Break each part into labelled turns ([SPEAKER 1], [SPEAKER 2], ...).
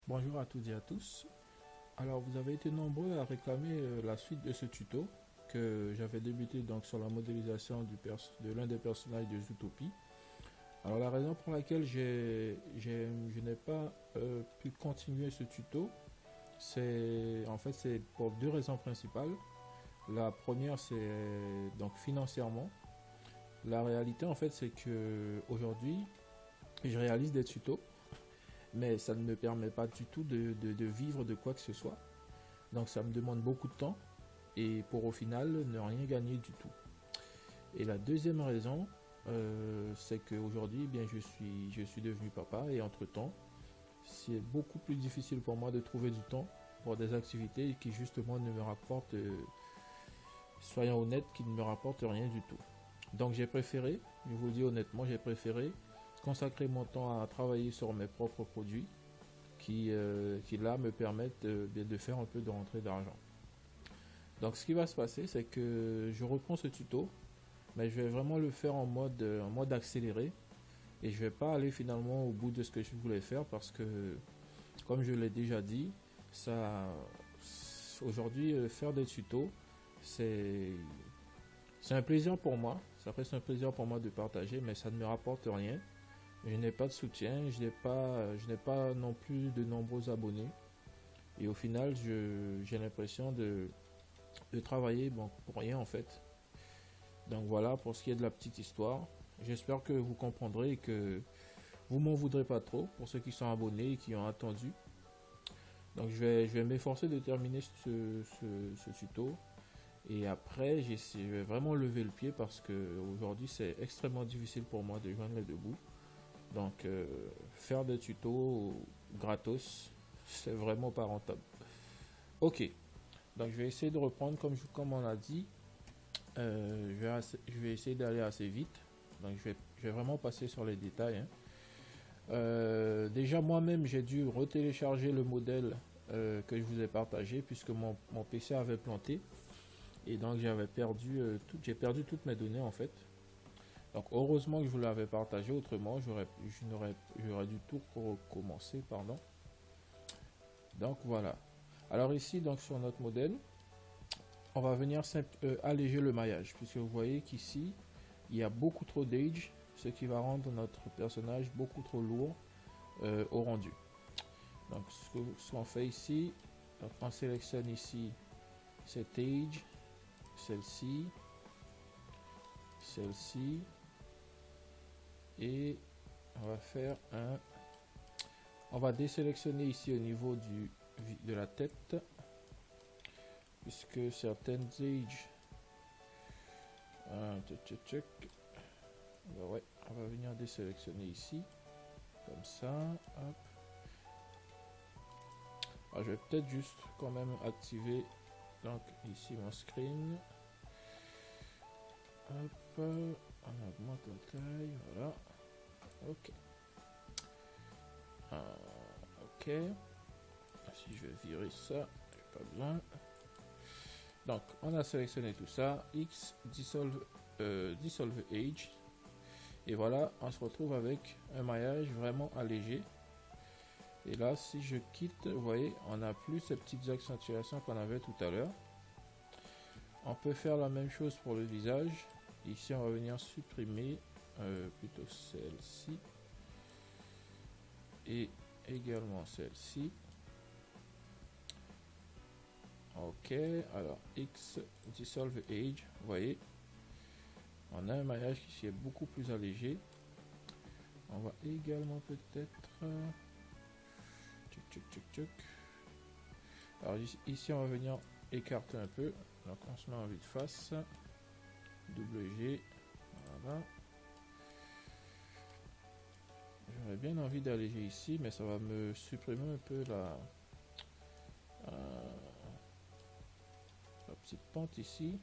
[SPEAKER 1] Bonjour à toutes et à tous. Alors, vous avez été nombreux à réclamer la suite de ce tuto que j'avais débuté donc sur la modélisation de l'un des personnages de Zootopie. Alors, la raison pour laquelle je n'ai pas pu continuer ce tuto, c'est pour deux raisons principales. La première, c'est donc financièrement. La réalité, en fait, c'est que aujourd'hui, je réalise des tutos, mais ça ne me permet pas du tout de vivre de quoi que ce soit. Donc ça me demande beaucoup de temps et pour au final ne rien gagner du tout. Et la deuxième raison, c'est qu'aujourd'hui, eh bien, je suis devenu papa et entre-temps, c'est beaucoup plus difficile pour moi de trouver du temps pour des activités qui justement ne me rapportent, soyons honnêtes, qui ne me rapportent rien du tout. Donc j'ai préféré, je vous le dis honnêtement, j'ai préféré consacrer mon temps à travailler sur mes propres produits qui là me permettent de faire un peu de rentrée d'argent. Donc ce qui va se passer, c'est que je reprends ce tuto, mais je vais vraiment le faire en mode accéléré et je vais pas aller finalement au bout de ce que je voulais faire parce que, comme je l'ai déjà dit, ça, aujourd'hui faire des tutos, c'est c'est un plaisir pour moi. Ça reste un plaisir pour moi de partager, mais ça ne me rapporte rien. Je n'ai pas de soutien, je n'ai pas non plus de nombreux abonnés. Et au final, j'ai l'impression de travailler bon, pour rien en fait. Donc voilà pour ce qui est de la petite histoire. J'espère que vous comprendrez et que vous m'en voudrez pas trop pour ceux qui sont abonnés et qui ont attendu. Donc je vais m'efforcer de terminer ce tuto. Et après, je vais vraiment lever le pied parce que aujourd'hui c'est extrêmement difficile pour moi de joindre les deux bouts. Donc faire des tutos gratos, c'est vraiment pas rentable. Ok, donc je vais essayer de reprendre comme on l'a dit. Je vais essayer d'aller assez vite. Donc je vais vraiment passer sur les détails, hein. Déjà moi-même j'ai dû retélécharger le modèle que je vous ai partagé puisque mon PC avait planté et donc j'ai perdu toutes mes données en fait. Donc heureusement que je vous l'avais partagé, autrement j'aurais dû tout recommencer, pardon. Donc voilà. Alors ici donc sur notre modèle, on va venir alléger le maillage puisque vous voyez qu'ici il y a beaucoup trop d'age, ce qui va rendre notre personnage beaucoup trop lourd au rendu. Donc ce qu'on fait ici, donc on sélectionne ici cette age, celle-ci, celle-ci, et on va désélectionner ici au niveau de la tête puisque certaines age, ouais, on va venir désélectionner ici comme ça, hop. Alors, je vais peut-être juste quand même activer donc ici mon screen, hop, on augmente la taille, voilà, ok. Ok, si je vais virer ça, j'ai pas besoin. Donc on a sélectionné tout ça, X dissolve age, et voilà, on se retrouve avec un maillage vraiment allégé. Et là si je quitte, vous voyez, on n'a plus ces petites accentuations qu'on avait tout à l'heure. On peut faire la même chose pour le visage. Ici on va venir supprimer plutôt celle-ci et également celle-ci. Ok, alors X dissolve age, vous voyez, on a un maillage qui est beaucoup plus allégé. On va également peut-être alors ici on va venir écarter un peu, donc on se met en vue de face, double G, voilà. J'aurais bien envie d'alléger ici, mais ça va me supprimer un peu la petite pente ici.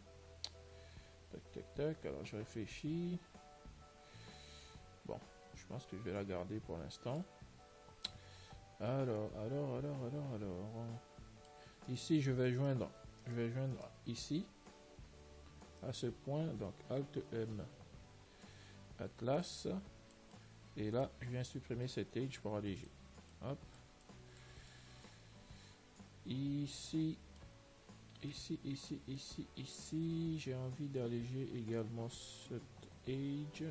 [SPEAKER 1] Tac tac tac, alors je réfléchis. Bon, je pense que je vais la garder pour l'instant. Alors. Ici je vais joindre ici à ce point, donc Alt M Atlas, et là je viens supprimer cet edge pour alléger. Hop. ici, j'ai envie d'alléger également cet edge.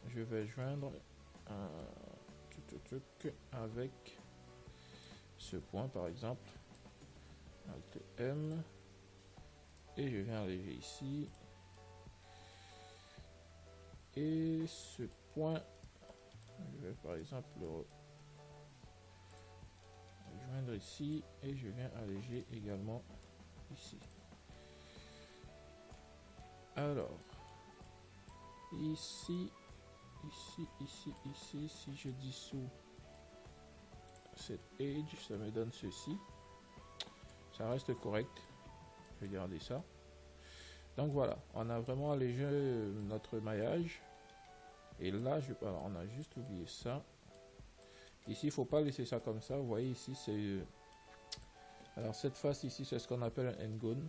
[SPEAKER 1] Je vais joindre avec ce point par exemple. Alt M. Et je viens alléger ici. Et ce point, je vais par exemple le joindre ici et je viens alléger également ici. Alors, ici, si je dissous cet edge, ça me donne ceci. Ça reste correct. Je vais garder ça. Donc voilà, on a vraiment allégé notre maillage. Et là, on a juste oublié ça. Ici, il ne faut pas laisser ça comme ça. Vous voyez ici, c'est... Alors cette face ici, c'est ce qu'on appelle un n-gone.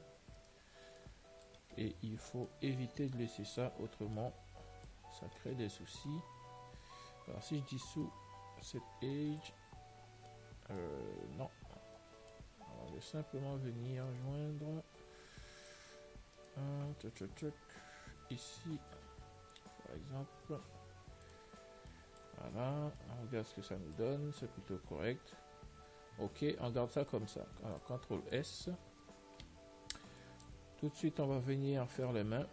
[SPEAKER 1] Et il faut éviter de laisser ça, autrement, ça crée des soucis. Alors si je dissous cet edge, non. Alors, je vais simplement venir joindre ici, par exemple. Voilà, on regarde ce que ça nous donne, c'est plutôt correct. Ok, on garde ça comme ça. Alors, CTRL S. Tout de suite, on va venir faire les mains.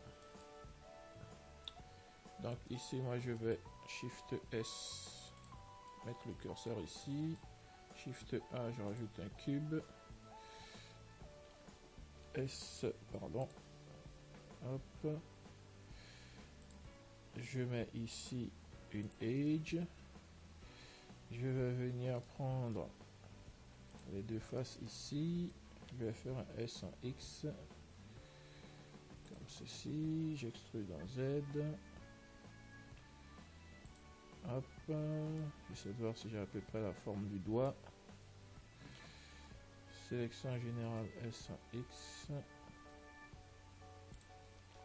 [SPEAKER 1] Donc ici, moi, je vais Shift S, mettre le curseur ici. Shift A, je rajoute un cube. S, pardon. Hop. Je mets ici une edge. Je vais venir prendre les deux faces ici. Je vais faire un S en X. Comme ceci. J'extrude en Z. Hop. J'essaie de voir si j'ai à peu près la forme du doigt. Sélection générale S en X.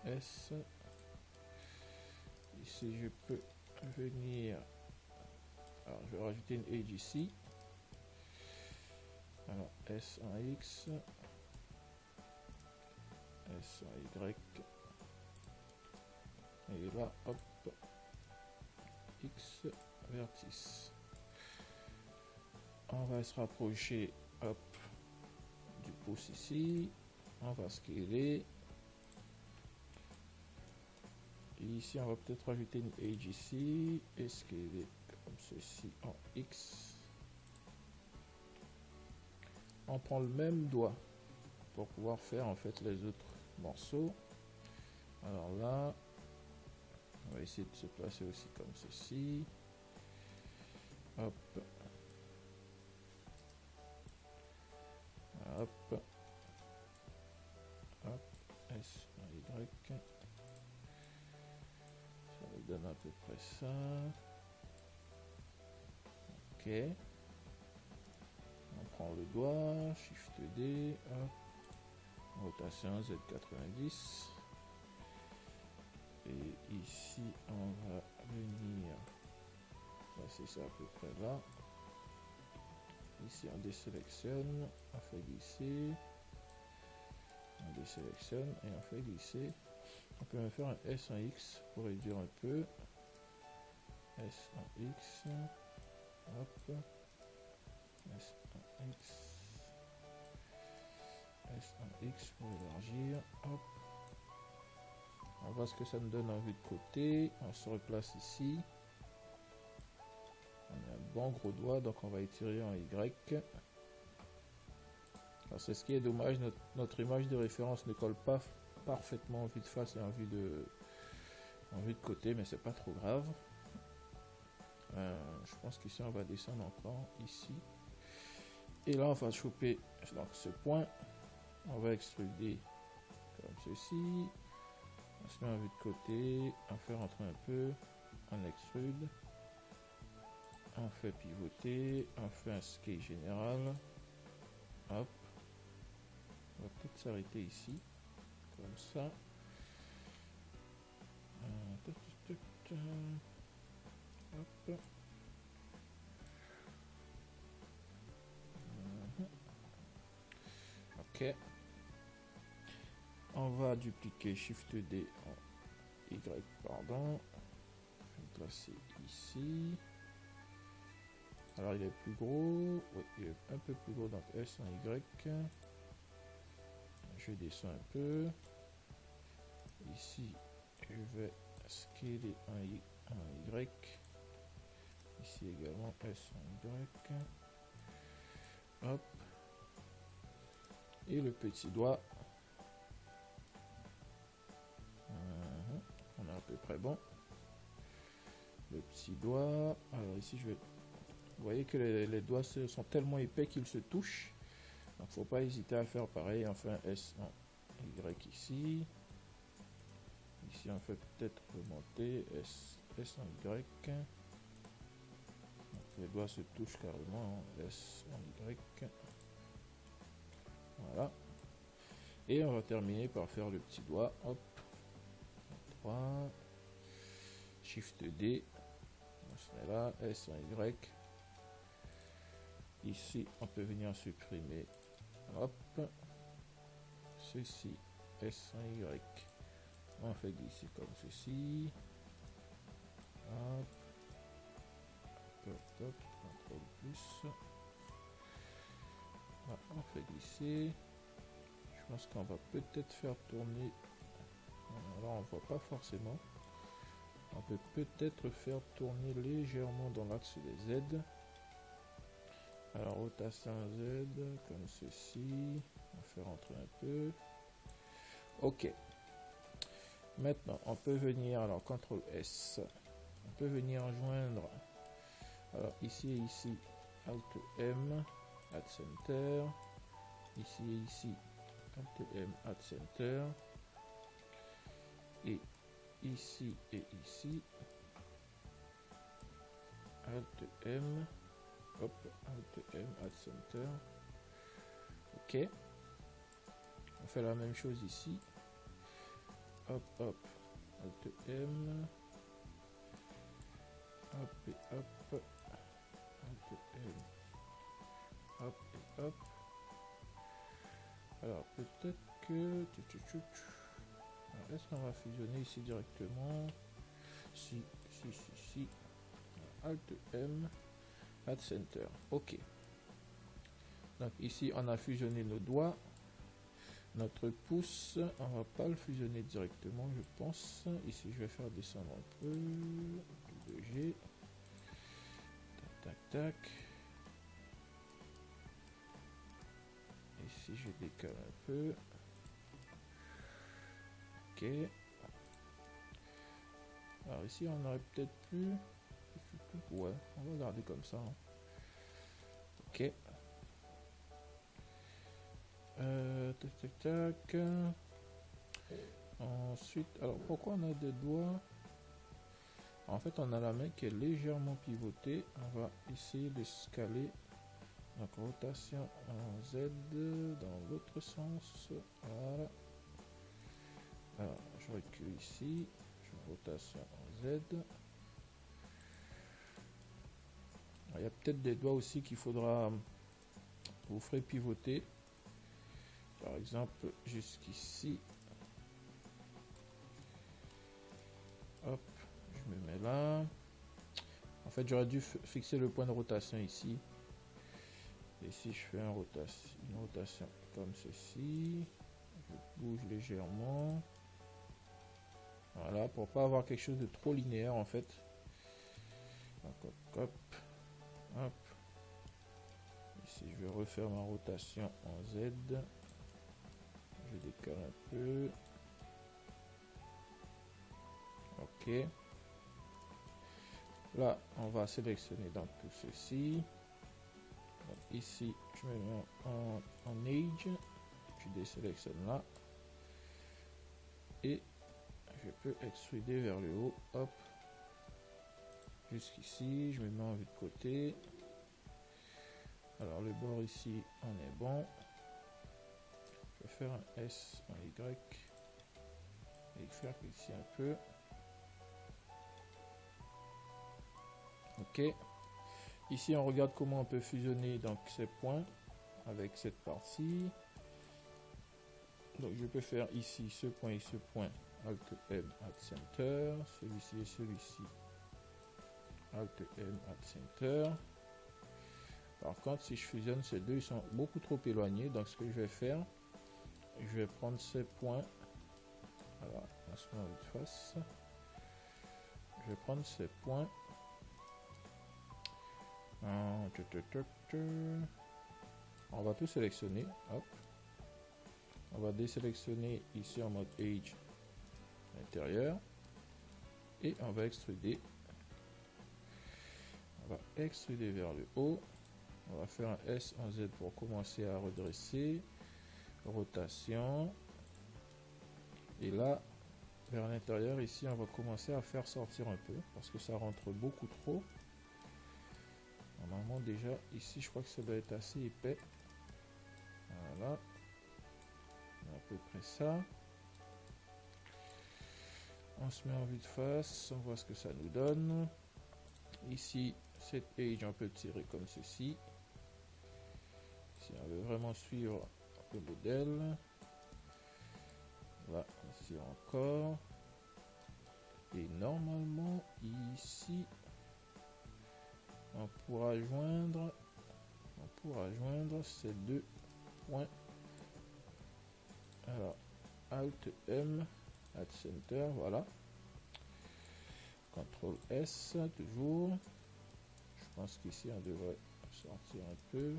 [SPEAKER 1] S. Ici je peux venir. Alors je vais rajouter une edge ici. Alors S en X. S en Y. Et là, hop. X vertice. On va se rapprocher, hop, du pouce ici. On va scaler. Et ici, on va peut-être rajouter une edge ici et scaler comme ceci en X. On prend le même doigt pour pouvoir faire en fait les autres morceaux. Alors là, on va essayer de se placer aussi comme ceci. Hop. Hop. Hop. S, Y. Ça nous donne à peu près ça. Ok. On prend le doigt, Shift D, hop. Rotation Z90. Et ici, on va venir placer ça à peu près là. Ici, on désélectionne, on fait glisser. On désélectionne et on fait glisser. On peut même faire un S en X pour réduire un peu. S en X. Hop. S en X. S en X pour élargir. Hop. On voit ce que ça nous donne en vue de côté. On se replace ici. On a un bon gros doigt, donc on va étirer en Y. Alors c'est ce qui est dommage, notre image de référence ne colle pas parfaitement en vue de face et en vue de côté, mais c'est pas trop grave. Je pense qu'ici on va descendre encore ici. Et là on va choper donc ce point. On va extruder comme ceci. On se met en vue de côté, on fait rentrer un peu, on extrude, on fait pivoter, on fait un scale général. Hop. On va peut-être s'arrêter ici, comme ça. Hop. Ok. On va dupliquer Shift D en Y, pardon. Je vais le placer ici. Alors il est plus gros. Oui, il est un peu plus gros, donc S en Y. Je descends un peu. Ici, je vais scaler en Y. Ici également S en Y. Hop. Et le petit doigt. On est à peu près bon. Le petit doigt. Alors ici, je vais... Vous voyez que les doigts sont tellement épais qu'ils se touchent. Donc, faut pas hésiter à faire pareil. Enfin, S en Y ici. Ici, on fait peut-être remonter S en Y. Donc, les doigts se touchent carrément. S en Y. Voilà. Et on va terminer par faire le petit doigt. Hop. 3. Shift D. On se met là. S en Y. Ici, on peut venir supprimer. Hop. Ceci. S en Y. On fait glisser comme ceci. Hop. Hop. Contrôle plus. Là, on fait glisser. Je pense qu'on va peut-être faire tourner. Alors on voit pas forcément. On peut peut-être faire tourner légèrement dans l'axe des Z. Alors rotation Z comme ceci. On va faire rentrer un peu. Ok. Maintenant on peut venir, alors CTRL S. On peut venir joindre. Alors ici et ici. Alt M. Add Center. Ici et ici. Alt M. Add Center. Et ici et ici. Alt M. Hop, Alt M, Add Center. Ok. On fait la même chose ici. Hop, hop. Alt M. Hop et hop. Alt M. Hop et hop. Alors peut-être que... Est-ce qu'on va fusionner ici directement? Si. Alt M. Add Center. Ok. Donc ici, on a fusionné nos doigts. Notre pouce, on va pas le fusionner directement, je pense. Ici, je vais faire descendre un peu. 2G. Tac, tac, tac. Ici, je décale un peu. Ok. Alors ici, on aurait peut-être pu... Ouais, on va garder comme ça. Hein. Ok. Tac, tac, tac. Ensuite, alors pourquoi on a des doigts? En fait, on a la main qui est légèrement pivotée. On va essayer de scaler. Donc, rotation en Z dans l'autre sens. Voilà. Alors, je recule ici. Je fais rotation en Z. Il y a peut-être des doigts aussi qu'il faudra vous ferez pivoter. Par exemple, jusqu'ici. Hop, je me mets là. En fait, j'aurais dû fixer le point de rotation ici. Et si je fais une rotation comme ceci, je bouge légèrement. Voilà, pour pas avoir quelque chose de trop linéaire en fait. Donc, hop, hop, hop. Ici, je vais refaire ma rotation en Z. Je décale un peu. Ok. Là, on va sélectionner dans tout ceci. Donc, ici, je me mets en Age. Je désélectionne là. Et je peux extruder vers le haut. Hop. Jusqu'ici, je me mets en vue de côté. Alors, le bord ici, on est bon. Je vais faire un S, un Y. Et faire ici un peu. Ok. Ici, on regarde comment on peut fusionner donc ces points avec cette partie. Donc je peux faire ici ce point et ce point, Alt M, Add Center, celui-ci et celui-ci, Alt M, Add Center. Par contre, si je fusionne ces deux, ils sont beaucoup trop éloignés. Donc ce que je vais faire, je vais prendre ces points. Voilà, lancement de face. Je vais prendre ces points. On va tout sélectionner. Hop. On va désélectionner ici en mode Edge intérieur. Et on va extruder. On va extruder vers le haut. On va faire un S en Z pour commencer à redresser. Rotation. Et là, vers l'intérieur, ici, on va commencer à faire sortir un peu. Parce que ça rentre beaucoup trop. Normalement, déjà, ici, je crois que ça doit être assez épais. Voilà. À peu près ça. On se met en vue de face. On voit ce que ça nous donne. Ici, cette edge, on peut le tirer comme ceci. Si on veut vraiment suivre le modèle. Là, ici encore. Et normalement, ici, on pourra joindre ces deux points. Alors, Alt M, Add Center, voilà. CTRL S, toujours. Je pense qu'ici, on devrait sortir un peu.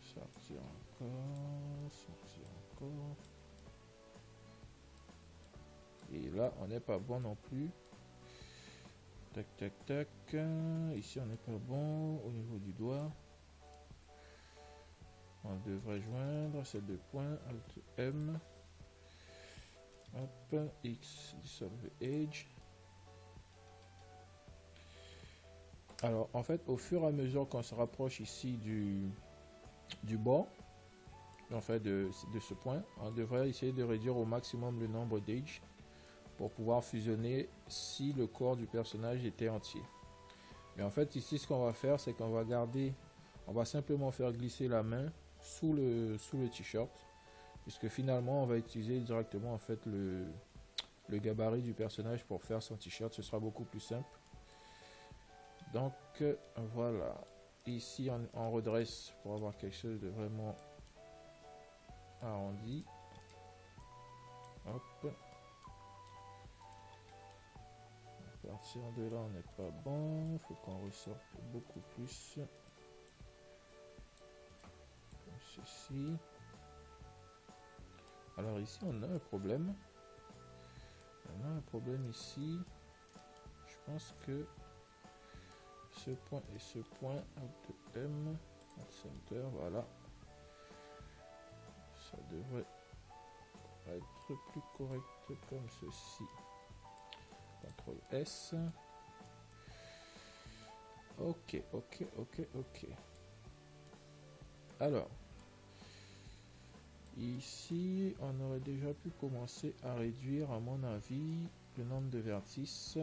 [SPEAKER 1] Sortir encore, sortir encore. Et là, on n'est pas bon non plus. Tac, tac, tac. Ici, on n'est pas bon au niveau du doigt. On devrait joindre ces deux points. Alt M. Hop. X. Dissolve Edge. Alors, en fait, au fur et à mesure qu'on se rapproche ici du bord, en fait, de ce point, on devrait essayer de réduire au maximum le nombre d'edge pour pouvoir fusionner si le corps du personnage était entier. Mais en fait ici ce qu'on va faire, c'est qu'on va garder, on va simplement faire glisser la main sous le t-shirt, puisque finalement on va utiliser directement en fait le gabarit du personnage pour faire son t-shirt. Ce sera beaucoup plus simple. Donc voilà, ici on redresse pour avoir quelque chose de vraiment arrondi. Hop. À partir de là, on n'est pas bon. Il faut qu'on ressorte beaucoup plus. Comme ceci. Alors ici, on a un problème. On a un problème ici. Je pense que ce point et ce point, Alt M, Alt Center, voilà. Ça devrait être plus correct comme ceci. CTRL S. Ok. Alors, ici, on aurait déjà pu commencer à réduire, à mon avis, le nombre de vertices.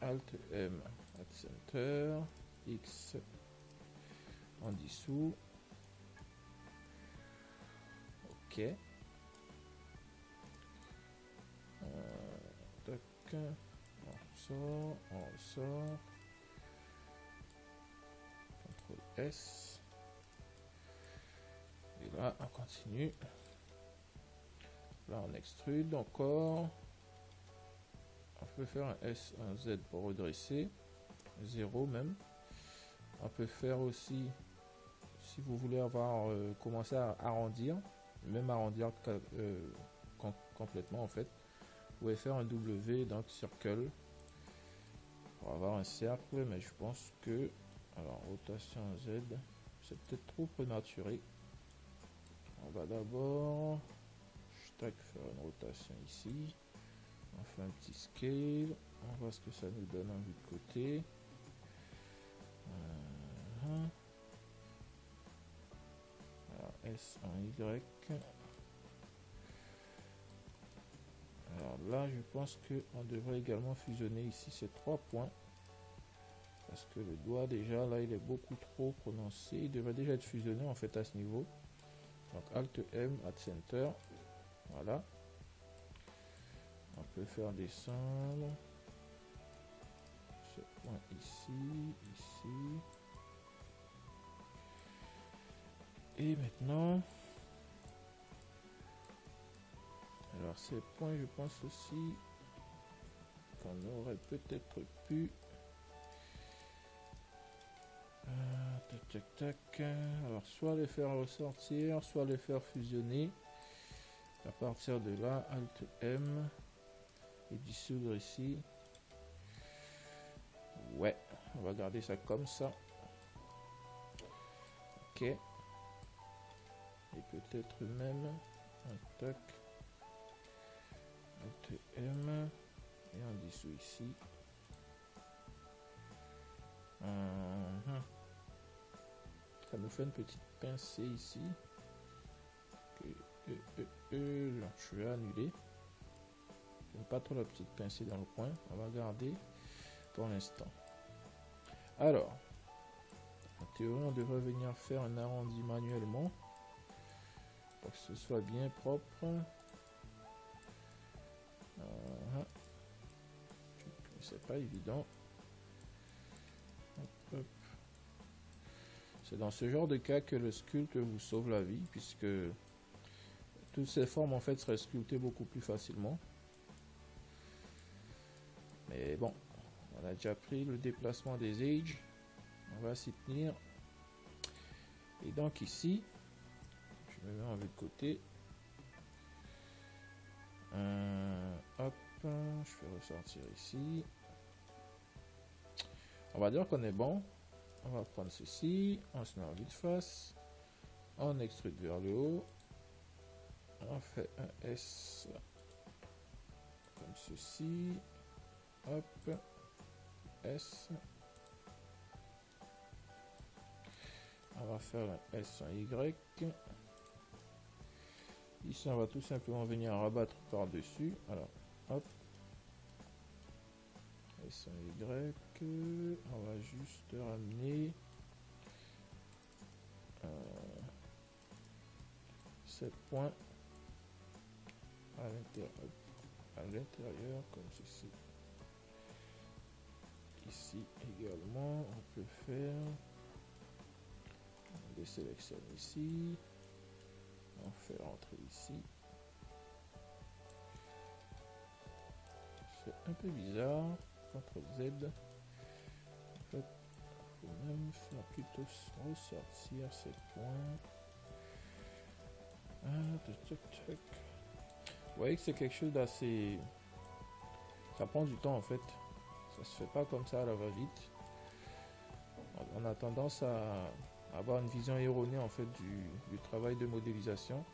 [SPEAKER 1] Alt M, Alt Center, X en dessous. Ok. On sort. CTRL S. Et là, on continue. Là, on extrude encore. On peut faire un S, un Z pour redresser. 0 même. On peut faire aussi, si vous voulez avoir commencé à arrondir, même arrondir complètement en fait. Vous pouvez faire un W, donc circle, pour avoir un cercle, mais je pense que, alors rotation Z, c'est peut-être trop prématuré. On va d'abord, faire une rotation ici, on fait un petit scale, on voit ce que ça nous donne en vue de côté. Alors S en Y. Alors là, je pense qu'on devrait également fusionner ici ces trois points. Parce que le doigt, déjà, là, il est beaucoup trop prononcé. Il devrait déjà être fusionné, en fait, à ce niveau. Donc Alt M, Add Center. Voilà. On peut faire descendre ce point ici, ici. Et maintenant, alors ces points, je pense aussi qu'on aurait peut-être pu tac tac tac, alors soit les faire ressortir, soit les faire fusionner. À partir de là, Alt M et dissoudre ici. Ouais, on va garder ça comme ça. Ok. Et peut-être même un tac. Alt M et on dissout ici. Ça nous fait une petite pincée ici. Là, je vais annuler. J'aime pas trop la petite pincée dans le coin. On va garder pour l'instant. Alors, en théorie, on devrait venir faire un arrondi manuellement pour que ce soit bien propre. C'est pas évident. Hop, hop. C'est dans ce genre de cas que le sculpte vous sauve la vie, puisque toutes ces formes en fait seraient sculptées beaucoup plus facilement. Mais bon, on a déjà pris le déplacement des edges. On va s'y tenir. Et donc ici, je me mets en vue de côté. Hop, je fais ressortir ici. On va dire qu'on est bon. On va prendre ceci, on se met en vue de face, on extrude vers le haut, on fait un S comme ceci, hop, S, on va faire un S en Y, ici on va tout simplement venir rabattre par dessus, alors hop, S en Y, on va juste ramener ces points à l'intérieur comme ceci. Ici également on peut faire, on les sélectionne ici, on fait rentrer ici. C'est un peu bizarre. CTRL Z. En fait, on peut même faire plutôt ressortir ces points. Vous voyez que c'est quelque chose d'assez... Ça prend du temps en fait. Ça se fait pas comme ça à la va-vite. On a tendance à avoir une vision erronée en fait du travail de modélisation.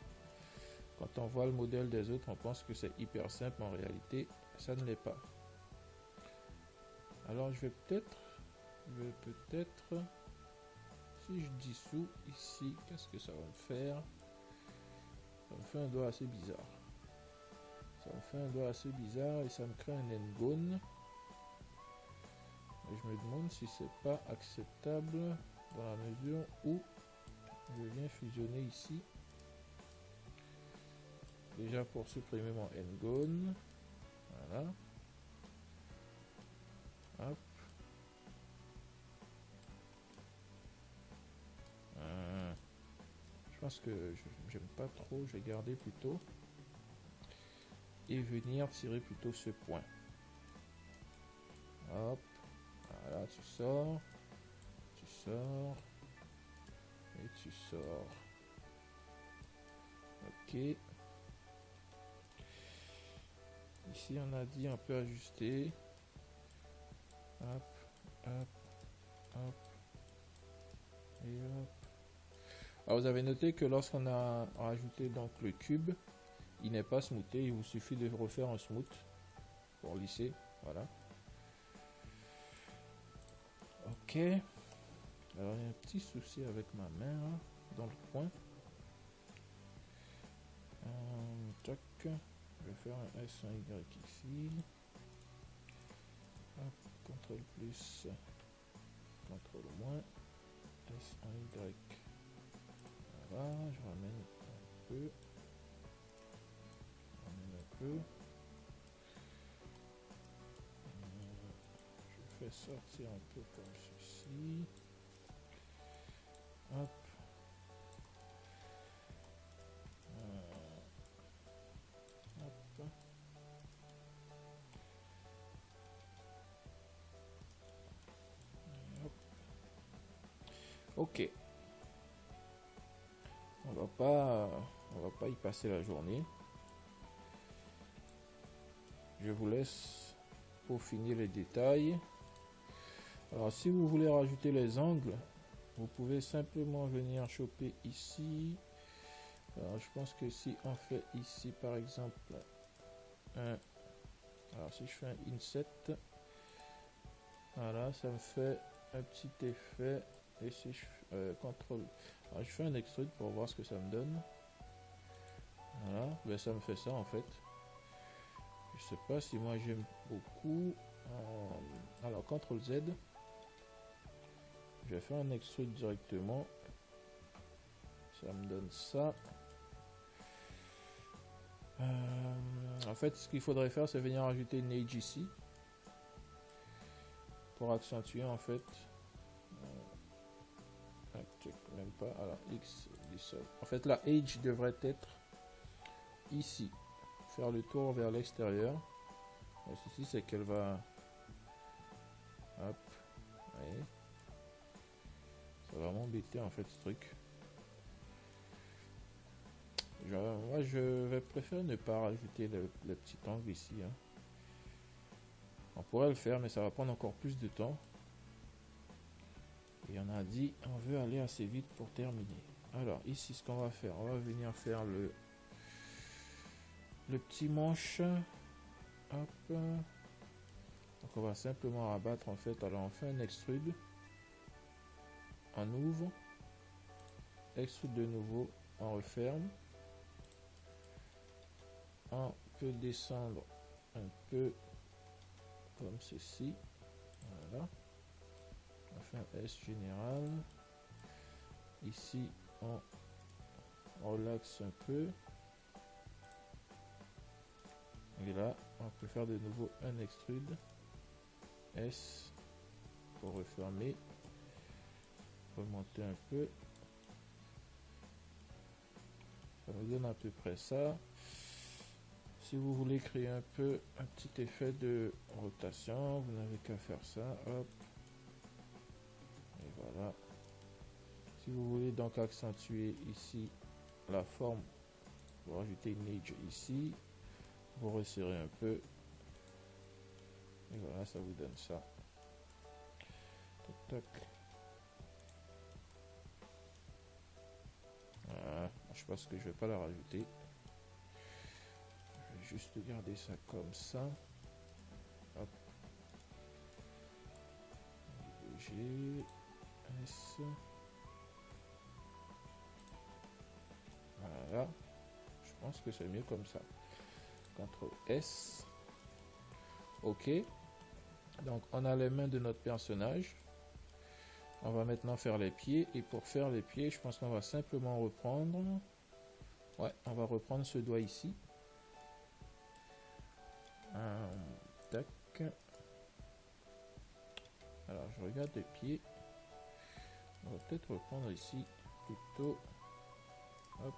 [SPEAKER 1] Quand on voit le modèle des autres, on pense que c'est hyper simple. En réalité, ça ne l'est pas. Alors je vais peut-être, si je dissous ici, qu'est-ce que ça va me faire? Ça me fait un doigt assez bizarre. Ça me fait un doigt assez bizarre et ça me crée un n-gone. Et je me demande si c'est pas acceptable dans la mesure où je viens fusionner ici. Déjà pour supprimer mon n-gone. Voilà. Hop. Je pense que j'aime pas trop, je vais garder plutôt. Et venir tirer plutôt ce point. Hop. Voilà, tu sors. Tu sors. Et tu sors. Ok. Ici on a dit on peut ajuster. Hop, hop, hop. Et hop. Alors vous avez noté que lorsqu'on a rajouté donc le cube, il n'est pas smoothé, il vous suffit de refaire un smooth pour lisser. Voilà. Ok. Alors il y a un petit souci avec ma main là, dans le coin. Tac. Je vais faire un S, un Y ici. Hop, CTRL plus, CTRL moins, S, un Y. Voilà, je ramène peu. On amène un peu. Je fais sortir un peu comme ceci. Hop. Hop. Hop. Ok. On va pas y passer la journée. Je vous laisse pour finir les détails. Alors si vous voulez rajouter les angles, vous pouvez simplement venir choper ici. Alors je pense que si on fait ici par exemple un, alors si je fais un inset, voilà, ça me fait un petit effet. Et si je contrôle, alors je fais un extrude pour voir ce que ça me donne. Voilà, ben ça me fait ça en fait. Je sais pas si moi j'aime beaucoup. Alors CTRL Z, je vais faire un extrude directement. Ça me donne ça. En fait, ce qu'il faudrait faire, c'est venir ajouter une edge ici pour accentuer en fait. Même pas. Alors X dissolve. En fait, la edge devrait être ici. Faire le tour vers l'extérieur. Ceci, c'est qu'elle va. Hop. Ouais. Ça va m'embêter en fait ce truc. Moi, je vais préférer ne pas rajouter le petit angle ici. Hein. On pourrait le faire, mais ça va prendre encore plus de temps. Et on a dit, on veut aller assez vite pour terminer. Alors, ici, ce qu'on va faire, on va venir faire le petit manche. Hop. Donc, on va simplement rabattre en fait. Alors, on fait un extrude. On ouvre. Extrude de nouveau. On referme. On peut descendre un peu comme ceci. Voilà. On fait un S général. Ici, on relaxe un peu. Et là, on peut faire de nouveau un extrude. S pour refermer. Remonter un peu. Ça me donne à peu près ça. Si vous voulez créer un petit effet de rotation, vous n'avez qu'à faire ça. Hop. Et voilà. Si vous voulez donc accentuer ici la forme, vous rajoutez une edge ici. Vous resserrez un peu. Et voilà, ça vous donne ça. Tac, tac. Voilà. Je pense que je vais pas la rajouter. Je vais juste garder ça comme ça. Hop. G, S. Voilà. Je pense que c'est mieux comme ça. CTRL S. OK. Donc, on a les mains de notre personnage. On va maintenant faire les pieds. Et pour faire les pieds, je pense qu'on va simplement reprendre. Ouais, on va reprendre ce doigt ici. Tac. Alors, je regarde les pieds. On va peut-être reprendre ici plutôt. Hop.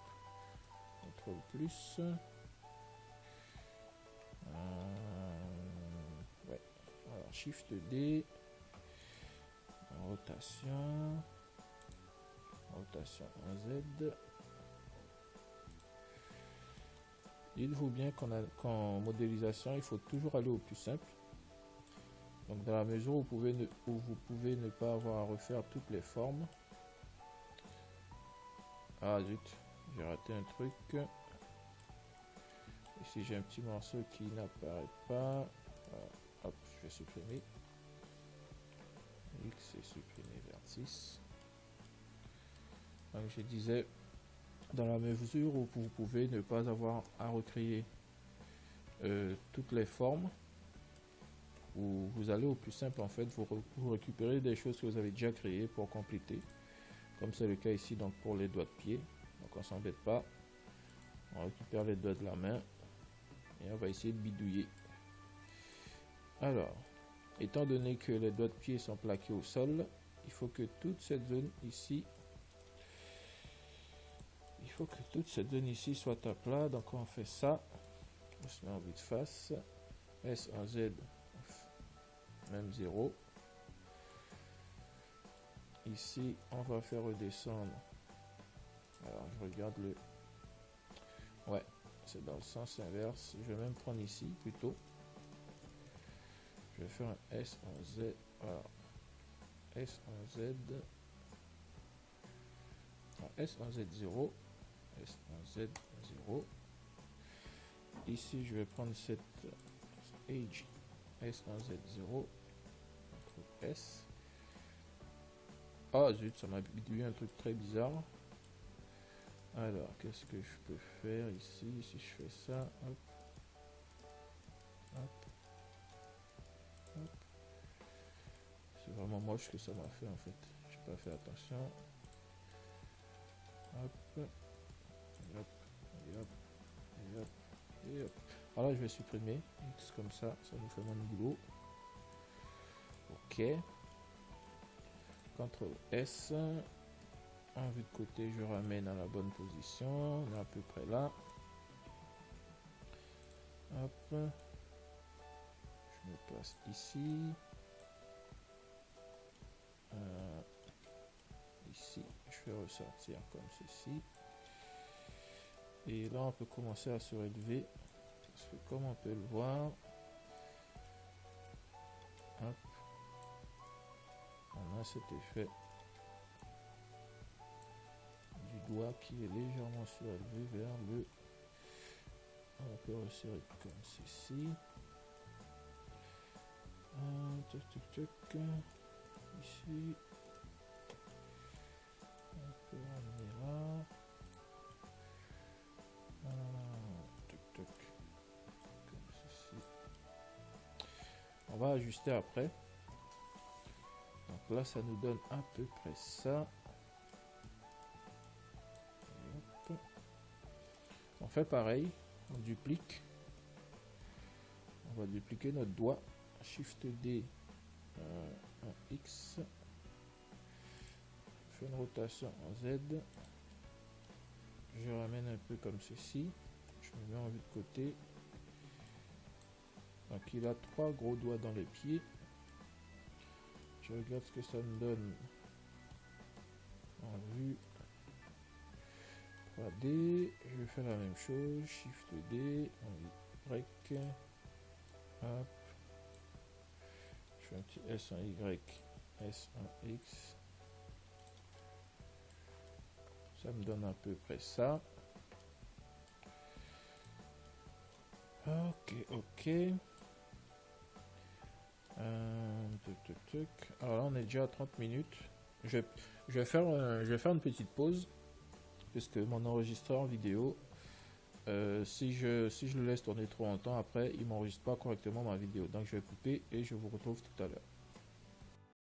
[SPEAKER 1] CTRL plus. Ouais. Alors, Shift D. Rotation. Rotation en Z. Dites-vous bien qu'en modélisation, il faut toujours aller au plus simple. Donc dans la mesure où vous pouvez ne pas avoir à refaire toutes les formes. Ah zut, j'ai raté un truc. Ici j'ai un petit morceau qui n'apparaît pas. Hop, je vais supprimer. X et supprimer vertice. Donc je disais, dans la mesure où vous pouvez ne pas avoir à recréer toutes les formes, vous allez au plus simple en fait, vous récupérez des choses que vous avez déjà créées pour compléter, comme c'est le cas ici donc pour les doigts de pied. Donc on s'embête pas, On récupère les doigts de la main et on va essayer de bidouiller. Alors, étant donné que les doigts de pied sont plaqués au sol, il faut que toute cette zone ici, soit à plat. Donc on fait ça. On se met en vue de face. S en Z, même 0. Ici, on va faire redescendre. Alors, je regarde le... Ouais, c'est dans le sens inverse. Je vais même prendre ici, plutôt. Je vais faire un S en Z. Voilà. S en Z. S en Z0. S en Z0. Ici, je vais prendre cette Edge. S en Z0. S. Ah zut, ça m'a bidouillé un truc très bizarre. Alors, qu'est-ce que je peux faire ici? Si je fais ça, hop, hop, hop. C'est vraiment moche ce que ça m'a fait en fait. J'ai pas fait attention. Hop, hop, et hop, et hop, et hop. Alors là, je vais supprimer X comme ça nous fait moins de boulot. Ok. CTRL S. En vue de côté, je ramène à la bonne position. On est à peu près là. Hop. Je me place ici. Ici, je vais ressortir comme ceci. Et là, on peut commencer à se relever. Parce que comme on peut le voir, hop, on a cet effet du doigt qui est légèrement surélevé vers le... On peut resserrer comme ceci. Tuc, tuc, tuc. Ici. On peut ramener là. Tuc, tuc. Comme ceci. On va ajuster après. Donc là, ça nous donne à peu près ça. On fait pareil, on duplique. On va dupliquer notre doigt. Shift D, en X. Je fais une rotation en Z. Je ramène un peu comme ceci. Je me mets en vue de côté. Donc il a 3 gros doigts dans les pieds. Je regarde ce que ça me donne en vue 3D. Je vais faire la même chose. Shift D en Y. Hop. Je fais un petit S en Y. S en X. Ça me donne à peu près ça. Ok, ok. Alors là, on est déjà à 30 minutes. Je vais faire une petite pause. Puisque mon enregistreur vidéo, si je le laisse tourner trop longtemps, après, il m'enregistre pas correctement ma vidéo. Donc, je vais couper et je vous retrouve tout à l'heure.